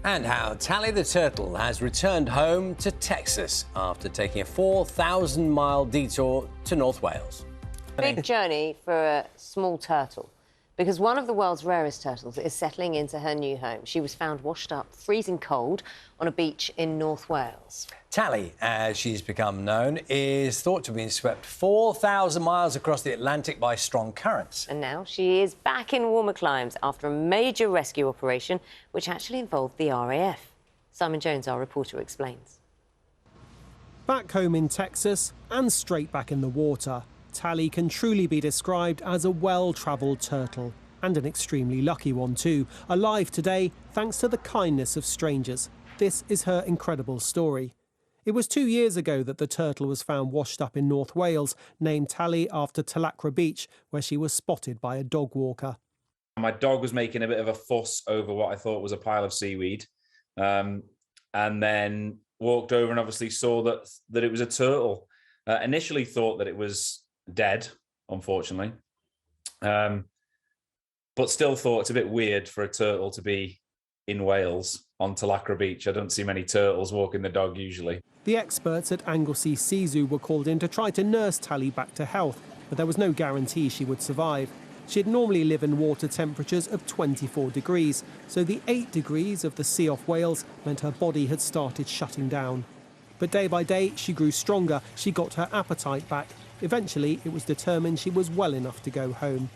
And how Tally the turtle has returned home to Texas after taking a 4,000-mile detour to North Wales. Big journey for a small turtle, because one of the world's rarest turtles is settling into her new home. She was found washed up, freezing cold, on a beach in North Wales. Tally, as she's become known, is thought to have been swept 4,000 miles across the Atlantic by strong currents. And now she is back in warmer climes after a major rescue operation, which actually involved the RAF. Simon Jones, our reporter, explains. Back home in Texas and straight back in the water, Tally can truly be described as a well-travelled turtle, and an extremely lucky one too, alive today thanks to the kindness of strangers. This is her incredible story. It was 2 years ago that the turtle was found washed up in North Wales, named Tally after Talacre beach, where she was spotted by a dog walker. My dog was making a bit of a fuss over what I thought was a pile of seaweed, and then walked over and obviously saw that it was a turtle. Initially thought that it was dead, unfortunately, but still thought it's a bit weird for a turtle to be in Wales on Talacre beach. I don't see many turtles walking the dog usually. The experts at Anglesey Sea Zoo were called in to try to nurse Tally back to health, but there was no guarantee she would survive. She'd normally live in water temperatures of 24 degrees, so the 8 degrees of the sea off Wales meant her body had started shutting down. But day by day, she grew stronger, she got her appetite back. Eventually, it was determined she was well enough to go home.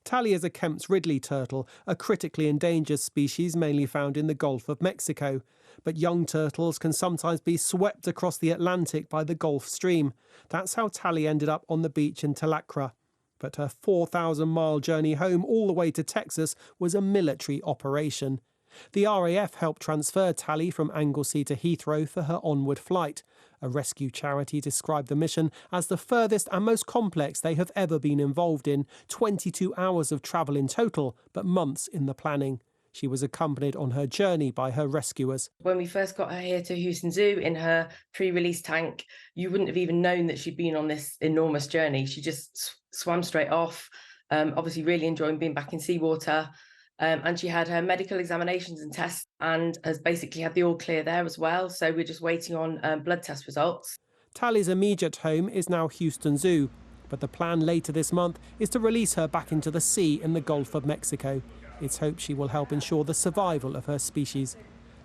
Tally is a Kemp's ridley turtle, a critically endangered species mainly found in the Gulf of Mexico. But young turtles can sometimes be swept across the Atlantic by the Gulf Stream. That's how Tally ended up on the beach in Talacre. But her 4,000-mile journey home all the way to Texas was a military operation. The RAF helped transfer Tally from Anglesey to Heathrow for her onward flight. A rescue charity described the mission as the furthest and most complex they have ever been involved in. 22 hours of travel in total, but months in the planning. She was accompanied on her journey by her rescuers. When we first got her here to Houston Zoo in her pre-release tank, you wouldn't have even known that she'd been on this enormous journey. She just swam straight off, obviously really enjoying being back in seawater. And she had her medical examinations and tests and has basically had the all clear there as well. So we're just waiting on blood test results. Tally's immediate home is now Houston Zoo, but the plan later this month is to release her back into the sea in the Gulf of Mexico. It's hoped she will help ensure the survival of her species.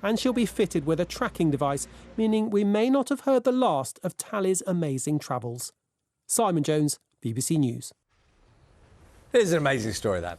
And she'll be fitted with a tracking device, meaning we may not have heard the last of Tally's amazing travels. Simon Jones, BBC News. It's an amazing story, that.